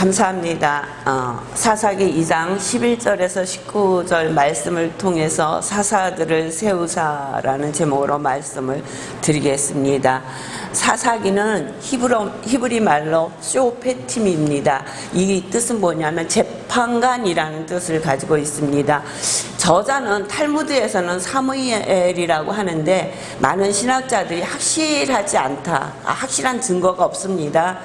감사합니다. 사사기 2장 11절에서 19절 말씀을 통해서 사사들을 세우사라는 제목으로 말씀을 드리겠습니다. 사사기는 히브리 말로 쇼페팀입니다. 이 뜻은 뭐냐면 재판관이라는 뜻을 가지고 있습니다. 저자는 탈무드에서는 사무엘이라고 하는데 많은 신학자들이 확실하지 않다, 확실한 증거가 없습니다.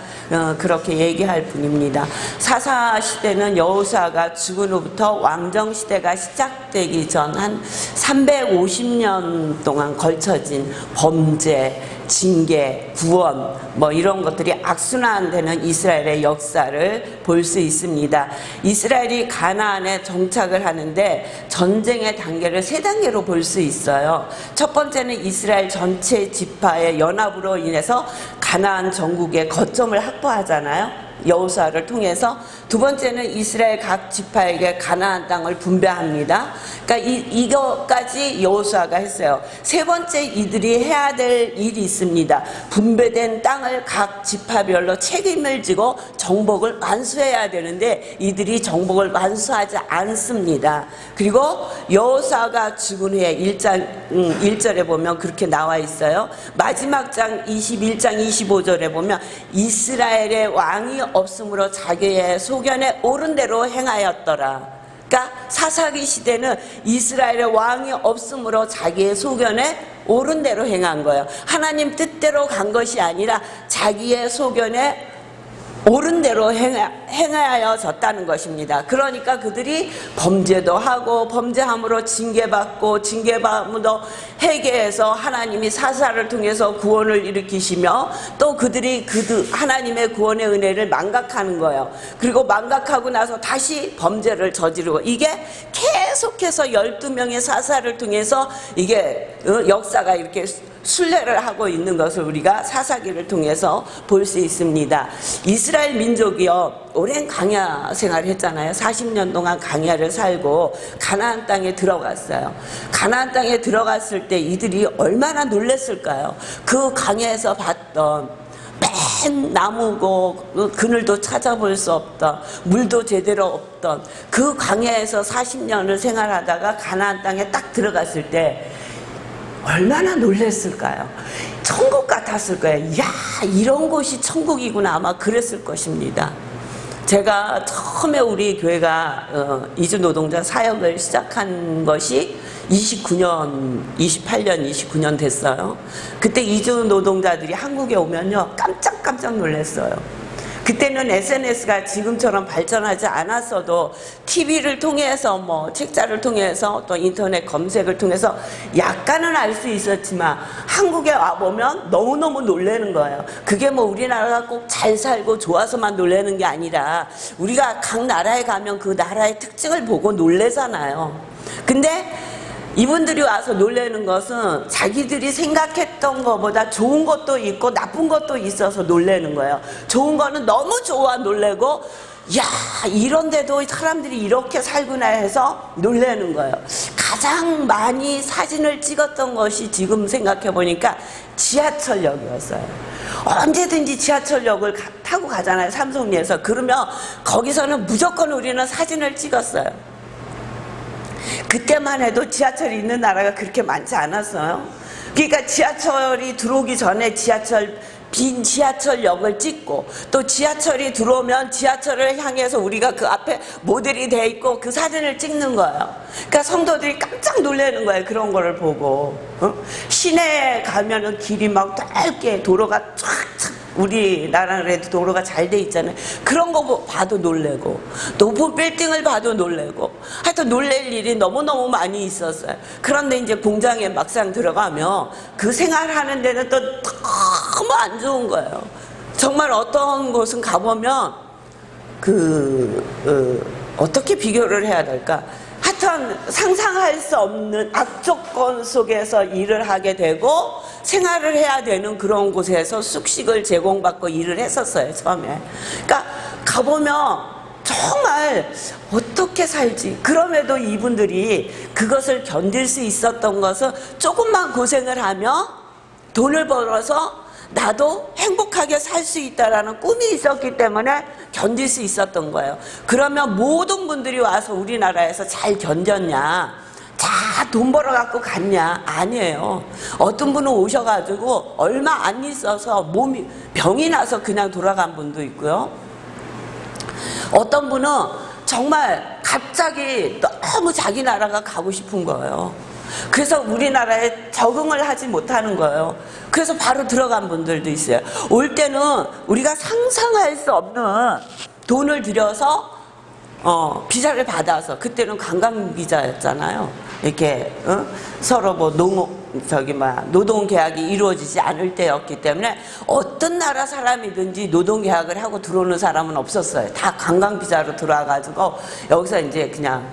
그렇게 얘기할 뿐입니다. 사사 시대는 여호수아가 죽은 후부터 왕정 시대가 시작되기 전 한 350년 동안 걸쳐진 범죄, 징계, 구원 이런 것들이 악순환되는 이스라엘의 역사를 볼 수 있습니다. 이스라엘이 가나안에 정착을 하는데 전쟁의 단계를 세 단계로 볼 수 있어요. 첫 번째는 이스라엘 전체 지파의 연합으로 인해서 가나안 전국의 거점을 확보하잖아요. 여호수아를 통해서. 두 번째는 이스라엘 각 지파에게 가나안 땅을 분배합니다. 그러니까 이거까지 여호수아가 했어요. 세 번째 이들이 해야 될 일이 있습니다. 분배된 땅을 각 지파별로 책임을 지고 정복을 완수해야 되는데 이들이 정복을 완수하지 않습니다. 그리고 여호수아가 죽은 후에 1절에 보면 그렇게 나와 있어요. 마지막 장 21장 25절에 보면 이스라엘의 왕이 없으므로 자기의 소견에 옳은 대로 행하였더라. 그러니까 사사기 시대는 이스라엘의 왕이 없으므로 자기의 소견에 옳은 대로 행한 거예요. 하나님 뜻대로 간 것이 아니라 자기의 소견에 옳은 대로 행하여졌다는 것입니다. 그러니까 그들이 범죄도 하고 범죄함으로 징계받고 징계받음으로 회개해서 하나님이 사사를 통해서 구원을 일으키시며 또 그들이 하나님의 구원의 은혜를 망각하는 거예요. 그리고 망각하고 나서 다시 범죄를 저지르고 이게 계속해서 12명의 사사를 통해서 이게 역사가 이렇게 순례를 하고 있는 것을 우리가 사사기를 통해서 볼 수 있습니다. 이스라엘 민족이요, 오랜 광야 생활을 했잖아요. 40년 동안 광야를 살고 가나안 땅에 들어갔어요. 가나안 땅에 들어갔을 때 이들이 얼마나 놀랐을까요? 그 광야에서 봤던 맨 나무고 그늘도 찾아볼 수 없던, 물도 제대로 없던 그 광야에서 40년을 생활하다가 가나안 땅에 딱 들어갔을 때 얼마나 놀랐을까요? 천국 같았을 거예요. 야, 이런 곳이 천국이구나, 아마 그랬을 것입니다. 제가 처음에 우리 교회가 이주 노동자 사역을 시작한 것이 28년, 29년 됐어요. 그때 이주 노동자들이 한국에 오면요, 깜짝 놀랐어요. 그때는 SNS가 지금처럼 발전하지 않았어도 TV를 통해서 책자를 통해서 또 인터넷 검색을 통해서 약간은 알 수 있었지만 한국에 와보면 너무너무 놀라는 거예요. 그게 우리나라가 꼭 잘 살고 좋아서만 놀라는 게 아니라 우리가 각 나라에 가면 그 나라의 특징을 보고 놀라잖아요. 근데 이분들이 와서 놀라는 것은 자기들이 생각했던 것보다 좋은 것도 있고 나쁜 것도 있어서 놀라는 거예요. 좋은 거는 너무 좋아 놀라고, 야, 이런데도 사람들이 이렇게 살구나 해서 놀라는 거예요. 가장 많이 사진을 찍었던 것이 지금 생각해 보니까 지하철역이었어요. 언제든지 지하철역을 타고 가잖아요, 삼성리에서. 그러면 거기서는 무조건 우리는 사진을 찍었어요. 그때만 해도 지하철이 있는 나라가 그렇게 많지 않았어요. 그러니까 지하철이 들어오기 전에 빈 지하철역을 찍고, 또 지하철이 들어오면 지하철을 향해서 우리가 그 앞에 모델이 돼 있고 그 사진을 찍는 거예요. 그러니까 성도들이 깜짝 놀라는 거예요, 그런 거를 보고. 시내에 가면은 길이 넓게 도로가 쫙 우리나라는 그래도 도로가 잘 돼 있잖아요. 그런 거 봐도 놀래고, 높은 빌딩을 봐도 놀래고, 하여튼 놀랄 일이 너무너무 많이 있었어요. 그런데 이제 공장에 막상 들어가면 그 생활하는 데는 또 너무 안 좋은 거예요. 정말 어떤 곳은 가보면 어떻게 비교를 해야 될까? 하여튼 상상할 수 없는 악조건 속에서 일을 하게 되고 생활을 해야 되는 그런 곳에서 숙식을 제공받고 일을 했었어요, 처음에. 그러니까 가보면 정말 어떻게 살지? 그럼에도 이분들이 그것을 견딜 수 있었던 것은 조금만 고생을 하며 돈을 벌어서 나도 행복하게 살 수 있다라는 꿈이 있었기 때문에 견딜 수 있었던 거예요. 그러면 모든 분들이 와서 우리나라에서 잘 견뎠냐? 다 돈 벌어갖고 갔냐? 아니에요. 어떤 분은 오셔가지고 얼마 안 있어서 몸이 병이 나서 그냥 돌아간 분도 있고요. 어떤 분은 정말 갑자기 너무 자기 나라가 가고 싶은 거예요. 그래서 우리나라에 적응을 하지 못하는 거예요. 그래서 바로 들어간 분들도 있어요. 올 때는 우리가 상상할 수 없는 돈을 들여서 비자를 받아서, 그때는 관광 비자였잖아요. 이렇게 서로 뭐 노동 계약이 이루어지지 않을 때였기 때문에 어떤 나라 사람이든지 노동 계약을 하고 들어오는 사람은 없었어요. 다 관광 비자로 들어와가지고 여기서 이제 그냥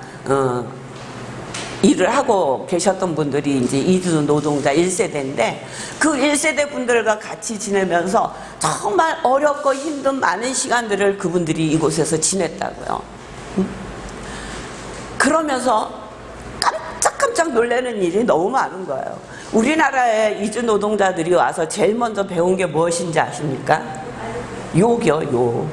일을 하고 계셨던 분들이 이제 이주 노동자 1세대인데, 그 1세대 분들과 같이 지내면서 정말 어렵고 힘든 많은 시간들을 그분들이 이곳에서 지냈다고요. 그러면서 깜짝 놀라는 일이 너무 많은 거예요. 우리나라에 이주 노동자들이 와서 제일 먼저 배운 게 무엇인지 아십니까? 욕이요, 욕.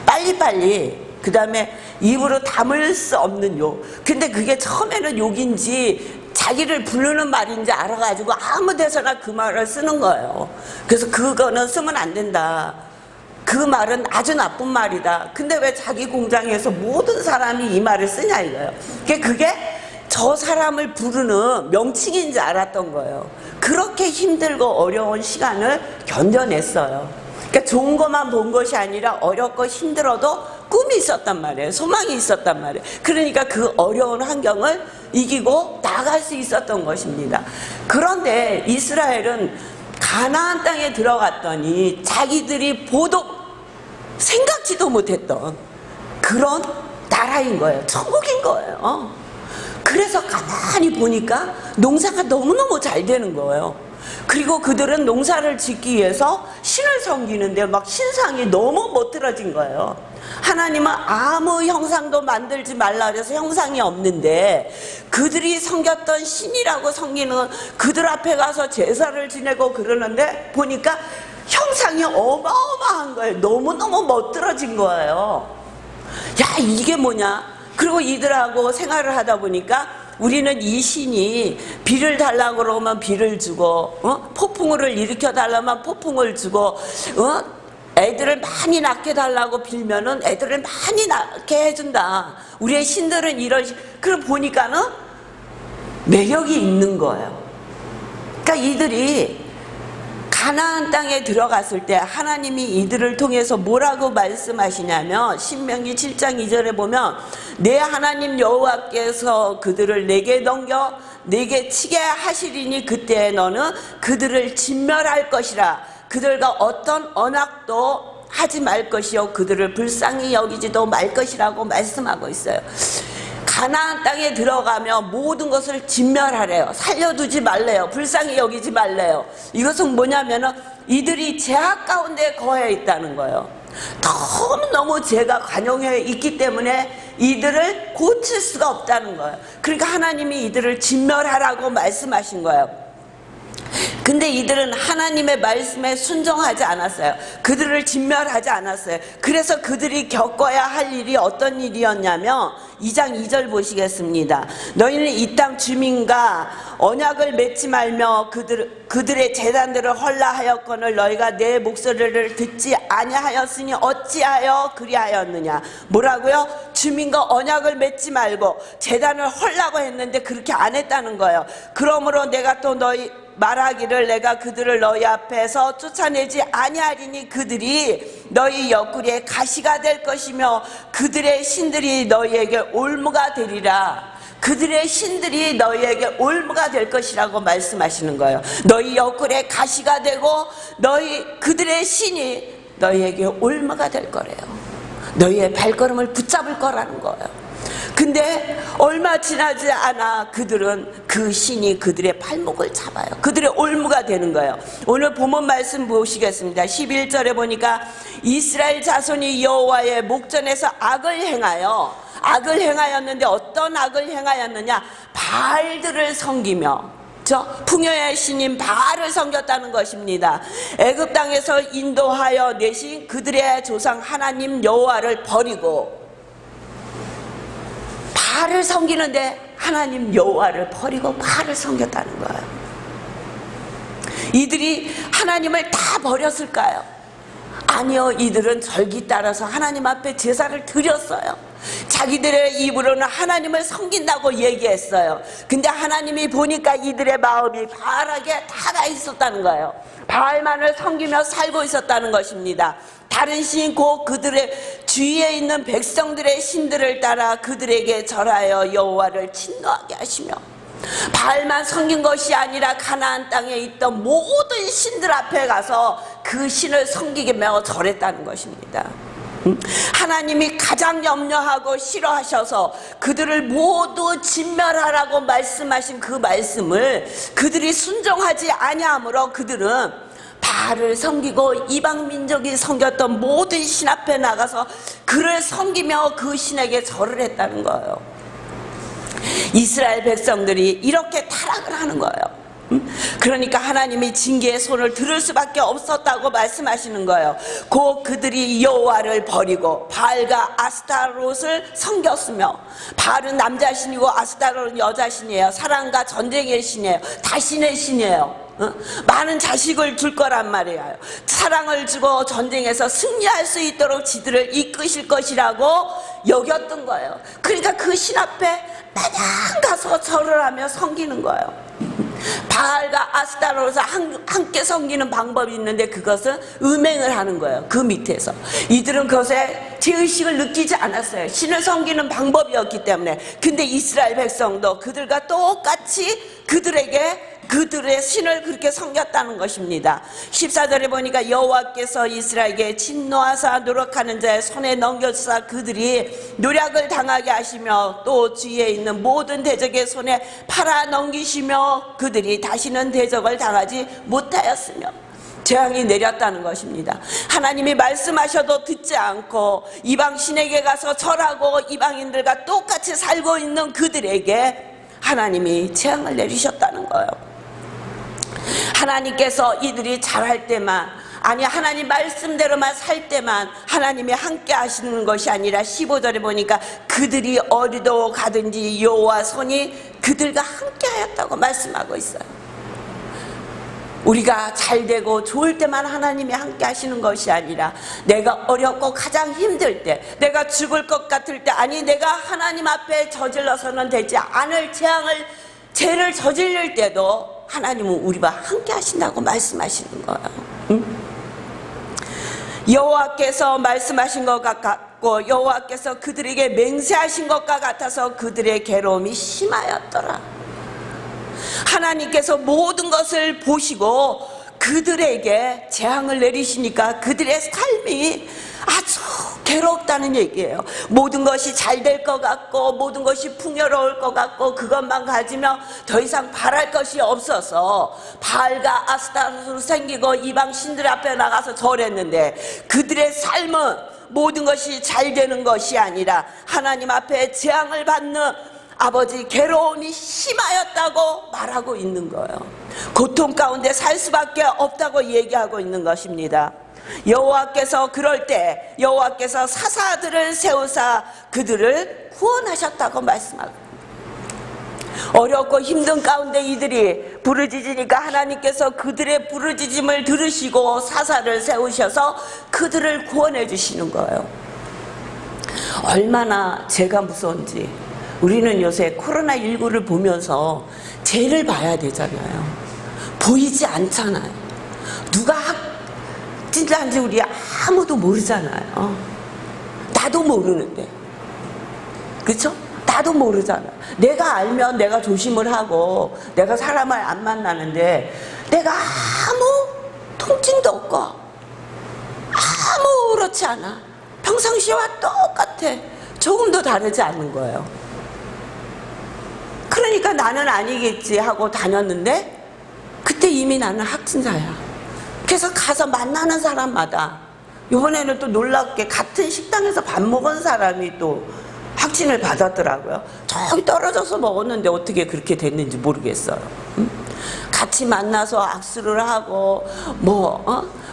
빨리빨리. 그 다음에 입으로 담을 수 없는 욕. 근데 그게 처음에는 욕인지 자기를 부르는 말인지 알아가지고 아무 데서나 그 말을 쓰는 거예요. 그래서 그거는 쓰면 안 된다. 그 말은 아주 나쁜 말이다. 근데 왜 자기 공장에서 모든 사람이 이 말을 쓰냐 이거예요. 그게 저 사람을 부르는 명칭인지 알았던 거예요. 그렇게 힘들고 어려운 시간을 견뎌냈어요. 그러니까 좋은 것만 본 것이 아니라 어렵고 힘들어도 꿈이 있었단 말이에요. 소망이 있었단 말이에요. 그러니까 그 어려운 환경을 이기고 나갈 수 있었던 것입니다. 그런데 이스라엘은 가나안 땅에 들어갔더니 자기들이 보도 생각지도 못했던 그런 나라인 거예요. 천국인 거예요. 그래서 가만히 보니까 농사가 너무너무 잘 되는 거예요. 그리고 그들은 농사를 짓기 위해서 신을 섬기는데 막 신상이 너무 멋들어진 거예요. 하나님은 아무 형상도 만들지 말라 그래서 형상이 없는데 그들이 섬겼던 신이라고 섬기는 그들 앞에 가서 제사를 지내고 그러는데 보니까 형상이 어마어마한 거예요. 너무너무 멋들어진 거예요. 야, 이게 뭐냐? 그리고 이들하고 생활을 하다 보니까 우리는 이 신이 비를 달라고 그러면 비를 주고 폭풍우를 일으켜 달라면 폭풍을 주고 애들을 많이 낳게 달라고 빌면은 애들을 많이 낳게 해준다. 우리의 신들은 이런 그럼 보니까는 매력이 있는 거예요. 그러니까 이들이 가나안 땅에 들어갔을 때 하나님이 이들을 통해서 뭐라고 말씀하시냐면 신명기 7장 2절에 보면 내 하나님 여호와께서 그들을 내게 넘겨 내게 치게 하시리니 그때 너는 그들을 진멸할 것이라. 그들과 어떤 언약도 하지 말 것이요 그들을 불쌍히 여기지도 말 것이라고 말씀하고 있어요. 가나안 땅에 들어가면 모든 것을 진멸하래요. 살려두지 말래요. 불쌍히 여기지 말래요. 이것은 뭐냐면은 이들이 죄악 가운데 거해 있다는 거예요. 너무너무 죄가 관용해 있기 때문에 이들을 고칠 수가 없다는 거예요. 그러니까 하나님이 이들을 진멸하라고 말씀하신 거예요. 근데 이들은 하나님의 말씀에 순종하지 않았어요. 그들을 진멸하지 않았어요. 그래서 그들이 겪어야 할 일이 어떤 일이었냐면 2장 2절 보시겠습니다. 너희는 이 땅 주민과 언약을 맺지 말며 그들의 제단들을 헐라하였거늘 너희가 내 목소리를 듣지 아니하였으니 어찌하여 그리하였느냐. 뭐라고요? 주민과 언약을 맺지 말고 제단을 헐라고 했는데 그렇게 안 했다는 거예요. 그러므로 내가 또 너희 말하기를 내가 그들을 너희 앞에서 쫓아내지 아니하리니 그들이 너희 옆구리에 가시가 될 것이며 그들의 신들이 너희에게 올무가 되리라. 그들의 신들이 너희에게 올무가 될 것이라고 말씀하시는 거예요. 너희 옆구리에 가시가 되고 그들의 신이 너희에게 올무가 될 거래요. 너희의 발걸음을 붙잡을 거라는 거예요. 근데 얼마 지나지 않아 그들은 그 신이 그들의 발목을 잡아요. 그들의 올무가 되는 거예요. 오늘 본문 말씀 보시겠습니다. 11절에 보니까 이스라엘 자손이 여호와의 목전에서 악을 행하였는데 어떤 악을 행하였느냐? 바알들을 섬기며 저 풍요의 신인 바알을 섬겼다는 것입니다. 애굽 땅에서 인도하여 내신 그들의 조상 하나님 여호와를 버리고 바알을 섬기는데 하나님 여호와를 버리고 바알을 섬겼다는 거예요. 이들이 하나님을 다 버렸을까요? 아니요, 이들은 절기 따라서 하나님 앞에 제사를 드렸어요. 자기들의 입으로는 하나님을 섬긴다고 얘기했어요. 근데 하나님이 보니까 이들의 마음이 바알에게 다 있었다는 거예요. 바알만을 섬기며 살고 있었다는 것입니다. 다른 신 곧 그들의 주위에 있는 백성들의 신들을 따라 그들에게 절하여 여호와를 진노하게 하시며, 바알만 섬긴 것이 아니라 가나안 땅에 있던 모든 신들 앞에 가서 그 신을 섬기며 절했다는 것입니다. 하나님이 가장 염려하고 싫어하셔서 그들을 모두 진멸하라고 말씀하신 그 말씀을 그들이 순종하지 아니하므로 그들은 바알을 섬기고 이방 민족이 섬겼던 모든 신 앞에 나가서 그를 섬기며 그 신에게 절을 했다는 거예요. 이스라엘 백성들이 이렇게 타락을 하는 거예요. 그러니까 하나님이 징계의 손을 들을 수밖에 없었다고 말씀하시는 거예요. 곧 그들이 여호와를 버리고 바알과 아스타롯을 섬겼으며, 바알은 남자신이고 아스타롯은 여자신이에요. 사랑과 전쟁의 신이에요. 다신의 신이에요. 많은 자식을 줄 거란 말이에요. 사랑을 주고 전쟁에서 승리할 수 있도록 지들을 이끄실 것이라고 여겼던 거예요. 그러니까 그 신 앞에 마냥 가서 절을 하며 섬기는 거예요. 바알과 아스타롯을 함께 섬기는 방법이 있는데 그것은 음행을 하는 거예요. 그 밑에서 이들은 그것에 죄의식을 느끼지 않았어요. 신을 섬기는 방법이었기 때문에. 근데 이스라엘 백성도 그들과 똑같이 그들의 신을 그렇게 섬겼다는 것입니다. 14절에 보니까 여호와께서 이스라엘에게 진노하사 노력하는 자의 손에 넘겨주사 그들이 노력을 당하게 하시며 또 주위에 있는 모든 대적의 손에 팔아 넘기시며 그들이 다시는 대적을 당하지 못하였으며, 재앙이 내렸다는 것입니다. 하나님이 말씀하셔도 듣지 않고 이방 신에게 가서 절하고 이방인들과 똑같이 살고 있는 그들에게 하나님이 재앙을 내리셨다는 거예요. 하나님께서 이들이 잘할 때만, 아니 하나님 말씀대로만 살 때만 하나님이 함께 하시는 것이 아니라 15절에 보니까 그들이 어디로 가든지 여호와 손이 그들과 함께 하였다고 말씀하고 있어요. 우리가 잘되고 좋을 때만 하나님이 함께 하시는 것이 아니라 내가 어렵고 가장 힘들 때, 내가 죽을 것 같을 때, 아니 내가 하나님 앞에 저질러서는 되지 않을 죄를 저질릴 때도 하나님은 우리와 함께 하신다고 말씀하시는 거예요. 여호와께서 말씀하신 것 같고 여호와께서 그들에게 맹세하신 것과 같아서 그들의 괴로움이 심하였더라. 하나님께서 모든 것을 보시고 그들에게 재앙을 내리시니까 그들의 삶이 아주 괴롭다는 얘기예요. 모든 것이 잘 될 것 같고 모든 것이 풍요로울 것 같고 그것만 가지면 더 이상 바랄 것이 없어서 바알과 아스타롯으로 생기고 이방 신들 앞에 나가서 절했는데 그들의 삶은 모든 것이 잘 되는 것이 아니라 하나님 앞에 재앙을 받는 아버지 괴로움이 심하였다고 말하고 있는 거예요. 고통 가운데 살 수밖에 없다고 얘기하고 있는 것입니다. 여호와께서 그럴 때 여호와께서 사사들을 세우사 그들을 구원하셨다고 말씀하고, 어렵고 힘든 가운데 이들이 부르짖으니까 하나님께서 그들의 부르짖음을 들으시고 사사를 세우셔서 그들을 구원해 주시는 거예요. 얼마나 죄가 무서운지 우리는 요새 코로나19를 보면서 죄를 봐야 되잖아요. 보이지 않잖아요. 누가 진짜인지 우리 아무도 모르잖아요. 나도 모르는데, 그렇죠? 나도 모르잖아. 내가 알면 내가 조심을 하고 내가 사람을 안 만나는데 내가 아무 통증도 없고 아무렇지 않아. 평상시와 똑같아. 조금도 다르지 않는 거예요. 그러니까 나는 아니겠지 하고 다녔는데 그때 이미 나는 확진자야. 그래서 가서 만나는 사람마다, 이번에는 또 놀랍게 같은 식당에서 밥 먹은 사람이 또 확진을 받았더라고요. 저기 떨어져서 먹었는데 어떻게 그렇게 됐는지 모르겠어요. 같이 만나서 악수를 하고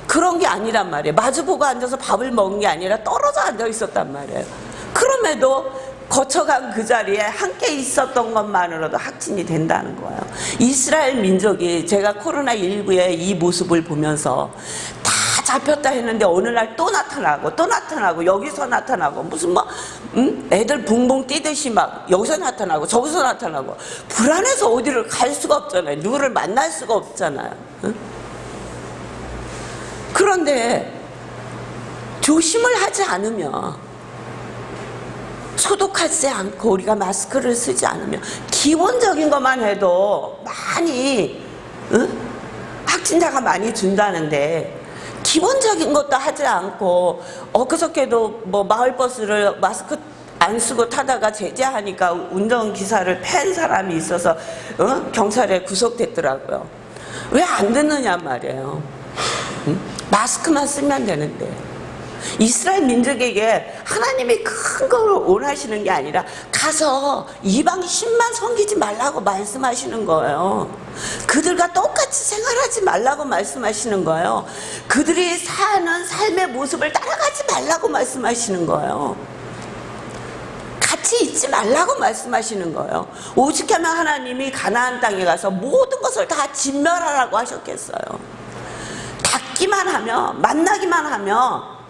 그런 게 아니란 말이에요. 마주보고 앉아서 밥을 먹은 게 아니라 떨어져 앉아 있었단 말이에요. 그럼에도 거쳐간 그 자리에 함께 있었던 것만으로도 확진이 된다는 거예요. 이스라엘 민족이 제가 코로나19의 이 모습을 보면서 다 잡혔다 했는데 어느 날 또 나타나고 여기서 나타나고 무슨 애들 붕붕 뛰듯이 막 여기서 나타나고 저기서 나타나고 불안해서 어디를 갈 수가 없잖아요. 누구를 만날 수가 없잖아요. 응? 그런데 조심을 하지 않으면, 소독하지 않고 우리가 마스크를 쓰지 않으면 기본적인 것만 해도 많이 확진자가 많이 준다는데 기본적인 것도 하지 않고 엊그저께도 마을버스를 마스크 안 쓰고 타다가 제재하니까 운전기사를 팬 사람이 있어서 경찰에 구속됐더라고요. 왜 안 듣느냐 말이에요. 마스크만 쓰면 되는데. 이스라엘 민족에게 하나님이 큰 걸 원하시는 게 아니라 가서 이방 신만 섬기지 말라고 말씀하시는 거예요. 그들과 똑같이 생활하지 말라고 말씀하시는 거예요. 그들이 사는 삶의 모습을 따라가지 말라고 말씀하시는 거예요. 같이 있지 말라고 말씀하시는 거예요. 오죽하면 하나님이 가나안 땅에 가서 모든 것을 다 진멸하라고 하셨겠어요. 닿기만 하면, 만나기만 하면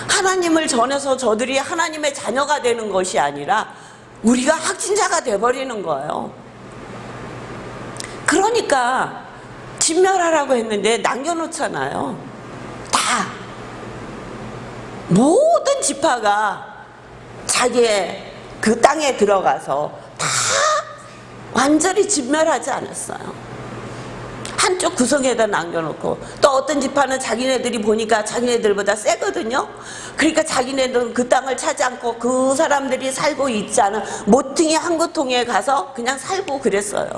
하나님을 전해서 저들이 하나님의 자녀가 되는 것이 아니라 우리가 확진자가 돼버리는 거예요. 그러니까 진멸하라고 했는데 남겨놓잖아요. 다 모든 지파가 자기의 그 땅에 들어가서 다 완전히 진멸하지 않았어요. 한쪽 구석에다 남겨놓고, 또 어떤 지파는 자기네들이 보니까 자기네들보다 세거든요. 그러니까 자기네들은 그 땅을 차지 않고 그 사람들이 살고 있지 않은 모퉁이 한 구통에 가서 그냥 살고 그랬어요.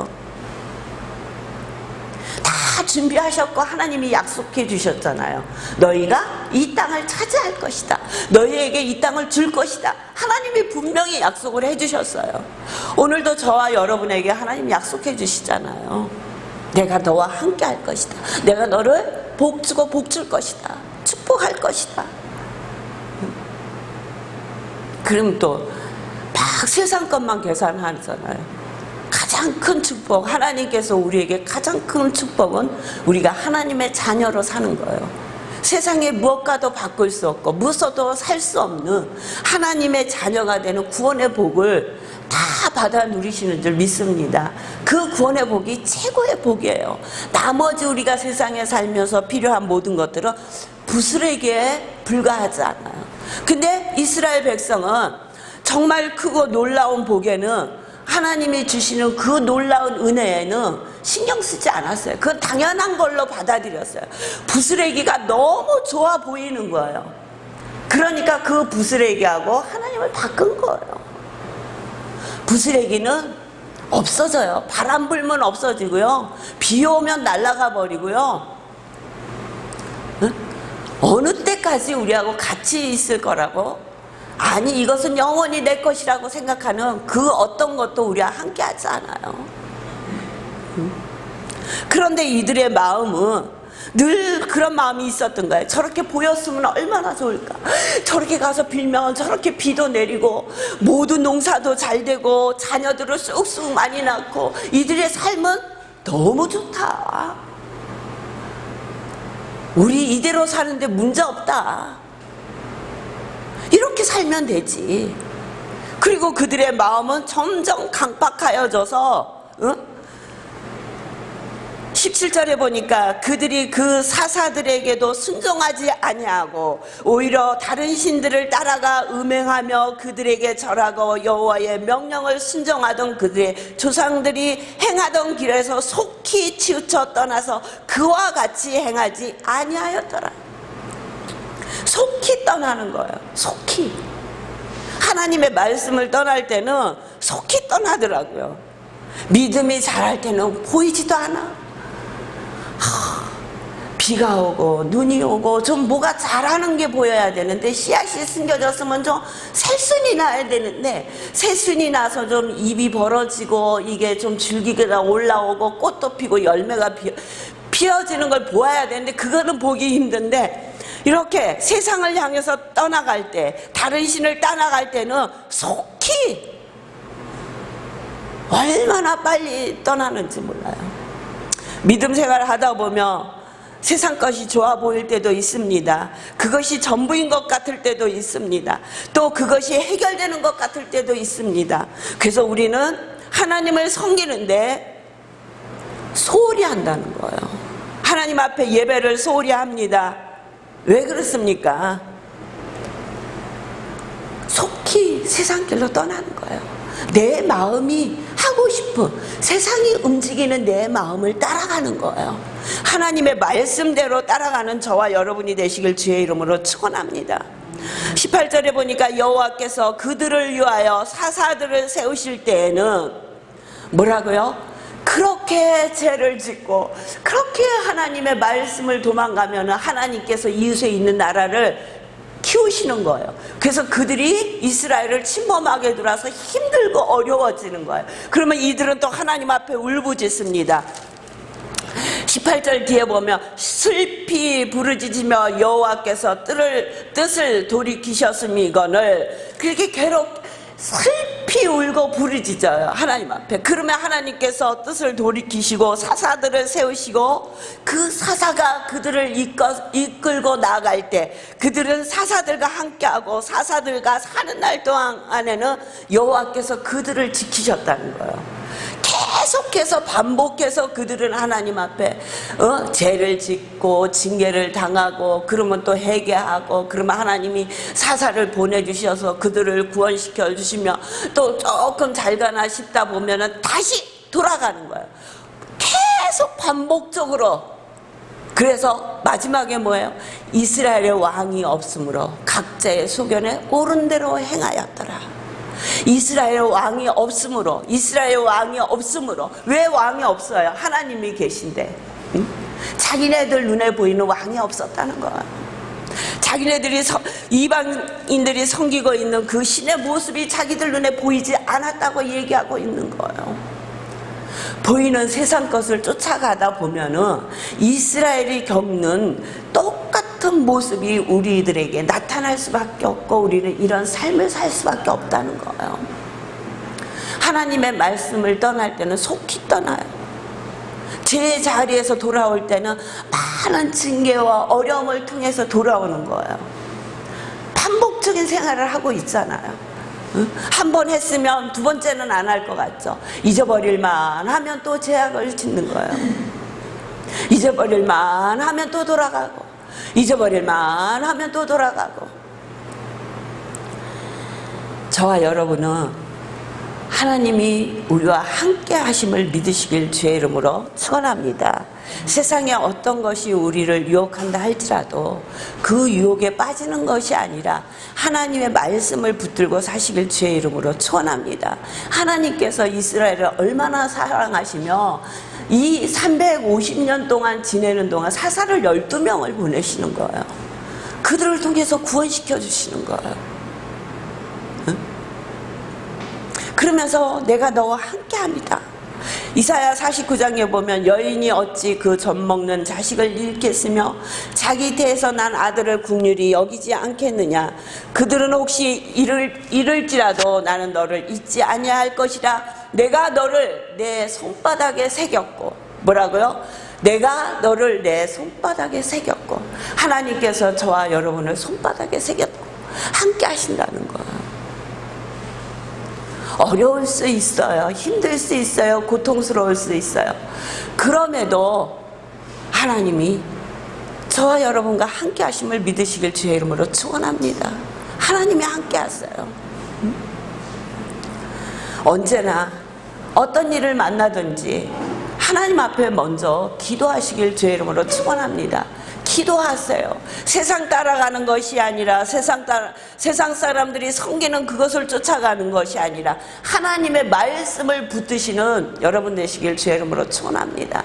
다 준비하셨고 하나님이 약속해 주셨잖아요. 너희가 이 땅을 차지할 것이다. 너희에게 이 땅을 줄 것이다. 하나님이 분명히 약속을 해 주셨어요. 오늘도 저와 여러분에게 하나님 약속해 주시잖아요. 내가 너와 함께 할 것이다. 내가 너를 복주고 복줄 것이다. 축복할 것이다. 그럼 또 막 세상 것만 계산하잖아요. 가장 큰 축복, 하나님께서 우리에게 가장 큰 축복은 우리가 하나님의 자녀로 사는 거예요. 세상에 무엇과도 바꿀 수 없고 무엇도 살 수 없는 하나님의 자녀가 되는 구원의 복을 다 받아 누리시는 줄 믿습니다. 그 구원의 복이 최고의 복이에요. 나머지 우리가 세상에 살면서 필요한 모든 것들은 부스레기에 불과하지 않아요. 근데 이스라엘 백성은 정말 크고 놀라운 복에는, 하나님이 주시는 그 놀라운 은혜에는 신경 쓰지 않았어요. 그건 당연한 걸로 받아들였어요. 부스레기가 너무 좋아 보이는 거예요. 그러니까 그 부스레기하고 하나님을 바꾼 거예요. 부스레기는 없어져요. 바람 불면 없어지고요. 비 오면 날아가 버리고요. 어느 때까지 우리하고 같이 있을 거라고? 아니, 이것은 영원히 내 것이라고 생각하는 그 어떤 것도 우리와 함께 하지 않아요. 그런데 이들의 마음은 늘 그런 마음이 있었던 거예요. 저렇게 보였으면 얼마나 좋을까. 저렇게 가서 빌면 저렇게 비도 내리고 모든 농사도 잘 되고 자녀들을 쑥쑥 많이 낳고 이들의 삶은 너무 좋다. 우리 이대로 사는데 문제 없다. 이렇게 살면 되지. 그리고 그들의 마음은 점점 강팍하여져서 17절에 보니까 그들이 그 사사들에게도 순종하지 아니하고 오히려 다른 신들을 따라가 음행하며 그들에게 절하고 여호와의 명령을 순종하던 그들의 조상들이 행하던 길에서 속히 치우쳐 떠나서 그와 같이 행하지 아니하였더라. 속히 떠나는 거예요. 속히. 하나님의 말씀을 떠날 때는 속히 떠나더라고요. 믿음이 자랄 때는 보이지도 않아. 비가 오고 눈이 오고 좀 뭐가 자라는 게 보여야 되는데, 씨앗이 숨겨졌으면 좀 새순이 나야 되는데, 새순이 나서 좀 잎이 벌어지고 이게 좀 줄기가 올라오고 꽃도 피고 열매가 피어지는 걸 보아야 되는데, 그거는 보기 힘든데, 이렇게 세상을 향해서 떠나갈 때, 다른 신을 떠나갈 때는 속히 얼마나 빨리 떠나는지 몰라요. 믿음 생활을 하다 보면 세상 것이 좋아 보일 때도 있습니다. 그것이 전부인 것 같을 때도 있습니다. 또 그것이 해결되는 것 같을 때도 있습니다. 그래서 우리는 하나님을 섬기는데 소홀히 한다는 거예요. 하나님 앞에 예배를 소홀히 합니다. 왜 그렇습니까? 속히 세상 길로 떠나는 거예요. 내 마음이 하고 싶은, 세상이 움직이는 내 마음을 따라가는 거예요. 하나님의 말씀대로 따라가는 저와 여러분이 되시길 주의 이름으로 축원합니다. 18절에 보니까 여호와께서 그들을 위하여 사사들을 세우실 때에는 뭐라고요? 그렇게 죄를 짓고 그렇게 하나님의 말씀을 도망가면 하나님께서 이웃에 있는 나라를 키우시는 거예요. 그래서 그들이 이스라엘을 침범하게 들어와서 힘들고 어려워지는 거예요. 그러면 이들은 또 하나님 앞에 울부짖습니다. 18절 뒤에 보면 슬피 부르짖으며 여호와께서 뜻을 돌이키셨음이거늘, 그렇게 슬피 울고 부르짖어요, 하나님 앞에. 그러면 하나님께서 뜻을 돌이키시고 사사들을 세우시고, 그 사사가 그들을 이끌고 나아갈 때 그들은 사사들과 함께하고 사사들과 사는 날 동안 안에는 여호와께서 그들을 지키셨다는 거예요. 계속해서 반복해서 그들은 하나님 앞에 죄를 짓고 징계를 당하고, 그러면 또 회개하고, 그러면 하나님이 사사를 보내주셔서 그들을 구원시켜 주시며, 또 조금 잘 가나 싶다 보면은 다시 돌아가는 거예요. 계속 반복적으로. 그래서 마지막에 뭐예요? 이스라엘의 왕이 없으므로 각자의 소견에 옳은 대로 행하였더라. 이스라엘 왕이 없으므로, 왜 왕이 없어요? 하나님이 계신데. 자기네들 눈에 보이는 왕이 없었다는 거예요. 자기네들이 이방인들이 섬기고 있는 그 신의 모습이 자기들 눈에 보이지 않았다고 얘기하고 있는 거예요. 보이는 세상 것을 쫓아가다 보면은 이스라엘이 겪는 똑같은 모습이 우리들에게 나타날 수밖에 없고, 우리는 이런 삶을 살 수밖에 없다는 거예요. 하나님의 말씀을 떠날 때는 속히 떠나요. 제 자리에서 돌아올 때는 많은 징계와 어려움을 통해서 돌아오는 거예요. 반복적인 생활을 하고 있잖아요. 한 번 했으면 두 번째는 안 할 것 같죠. 잊어버릴만 하면 또 죄악을 짓는 거예요. 잊어버릴만 하면 또 돌아가고, 잊어버릴만 하면 또 돌아가고. 저와 여러분은 하나님이 우리와 함께 하심을 믿으시길 주의 이름으로 축원합니다. 세상에 어떤 것이 우리를 유혹한다 할지라도 그 유혹에 빠지는 것이 아니라 하나님의 말씀을 붙들고 사시길 주의 이름으로 축원합니다. 하나님께서 이스라엘을 얼마나 사랑하시며 이 350년 동안 지내는 동안 사사를 12명을 보내시는 거예요. 그들을 통해서 구원시켜 주시는 거예요. 그러면서 내가 너와 함께합니다. 이사야 49장에 보면 여인이 어찌 그 젖 먹는 자식을 잃겠으며 자기 태에서 난 아들을 국률이 여기지 않겠느냐. 그들은 혹시 잃을지라도 나는 너를 잊지 아니할 것이라. 내가 너를 내 손바닥에 새겼고, 뭐라고요? 내가 너를 내 손바닥에 새겼고. 하나님께서 저와 여러분을 손바닥에 새겼고 함께 하신다는 거예요. 어려울 수 있어요. 힘들 수 있어요. 고통스러울 수 있어요. 그럼에도 하나님이 저와 여러분과 함께 하심을 믿으시길 주의 이름으로 축원합니다. 하나님이 함께 하세요. 언제나 어떤 일을 만나든지 하나님 앞에 먼저 기도하시길 주의 이름으로 축원합니다. 기도하세요. 세상 따라가는 것이 아니라 세상 사람들이 섬기는 그것을 쫓아가는 것이 아니라 하나님의 말씀을 붙드시는 여러분 되시길 주의 이름으로 축원합니다.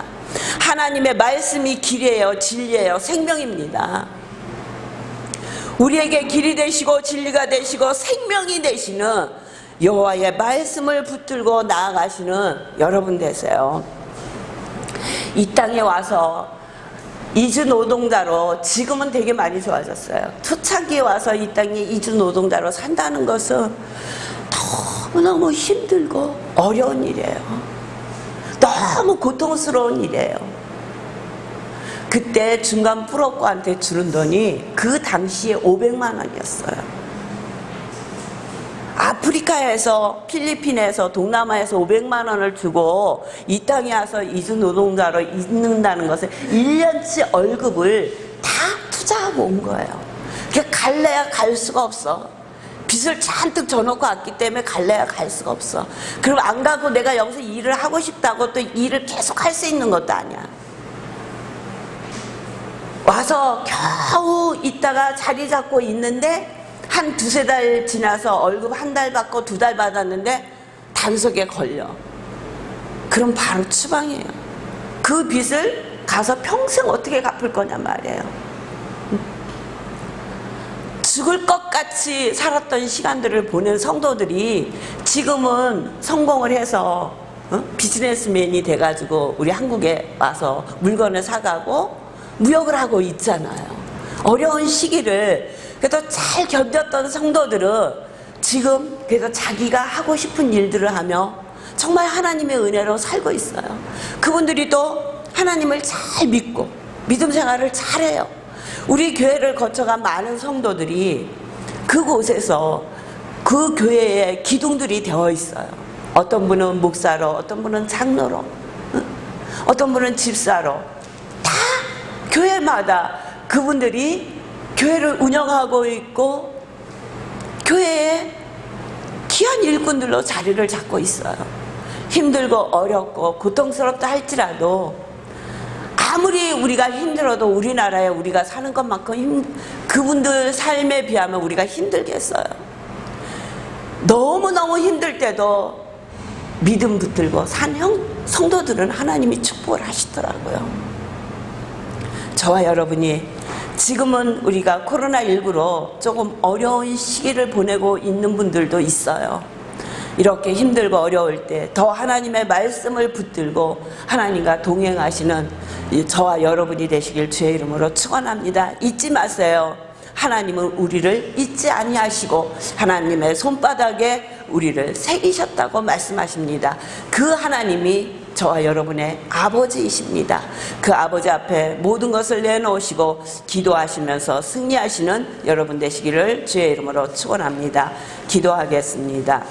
하나님의 말씀이 길이에요, 진리예요, 생명입니다. 우리에게 길이 되시고 진리가 되시고 생명이 되시는 여호와의 말씀을 붙들고 나아가시는 여러분 되세요. 이 땅에 와서 이주 노동자로 지금은 되게 많이 좋아졌어요. 초창기에 와서 이 땅에 이주 노동자로 산다는 것은 너무너무 힘들고 어려운 일이에요. 너무 고통스러운 일이에요. 그때 중간 뿌럭과한테 주는 돈이 그 당시에 500만 원이었어요. 아프리카에서, 필리핀에서, 동남아에서 500만 원을 주고 이 땅에 와서 이주 노동자로 있는다는 것은 1년치 월급을 다 투자하고 온 거예요. 그러니까 갈래야 갈 수가 없어. 빚을 잔뜩 져놓고 왔기 때문에 갈래야 갈 수가 없어. 그럼 안 가고 내가 여기서 일을 하고 싶다고 또 일을 계속 할 수 있는 것도 아니야. 와서 겨우 있다가 자리 잡고 있는데 한 두세 달 지나서 월급 한 달 받고 2달 받았는데 단속에 걸려. 그럼 바로 추방이에요. 그 빚을 가서 평생 어떻게 갚을 거냐 말이에요. 죽을 것 같이 살았던 시간들을 보낸 성도들이 지금은 성공을 해서 비즈니스맨이 돼가지고 우리 한국에 와서 물건을 사가고 무역을 하고 있잖아요. 어려운 시기를 그래도 잘 견뎠던 성도들은 지금 그래서 자기가 하고 싶은 일들을 하며 정말 하나님의 은혜로 살고 있어요. 그분들이 또 하나님을 잘 믿고 믿음 생활을 잘해요. 우리 교회를 거쳐간 많은 성도들이 그곳에서 그 교회에 기둥들이 되어 있어요. 어떤 분은 목사로, 어떤 분은 장로로, 어떤 분은 집사로, 다 교회마다 그분들이 교회를 운영하고 있고 교회에 귀한 일꾼들로 자리를 잡고 있어요. 힘들고 어렵고 고통스럽다 할지라도 아무리 우리가 힘들어도 우리나라에 우리가 사는 것만큼 그분들 삶에 비하면 우리가 힘들겠어요. 너무너무 힘들 때도 믿음 붙들고 산 성도들은 하나님이 축복을 하시더라고요. 저와 여러분이 지금은 우리가 코로나19로 조금 어려운 시기를 보내고 있는 분들도 있어요. 이렇게 힘들고 어려울 때 더 하나님의 말씀을 붙들고 하나님과 동행하시는 저와 여러분이 되시길 주의 이름으로 축원합니다. 잊지 마세요. 하나님은 우리를 잊지 아니하시고 하나님의 손바닥에 우리를 새기셨다고 말씀하십니다. 그 하나님이 저와 여러분의 아버지이십니다. 그 아버지 앞에 모든 것을 내놓으시고 기도하시면서 승리하시는 여러분 되시기를 주의 이름으로 축원합니다. 기도하겠습니다.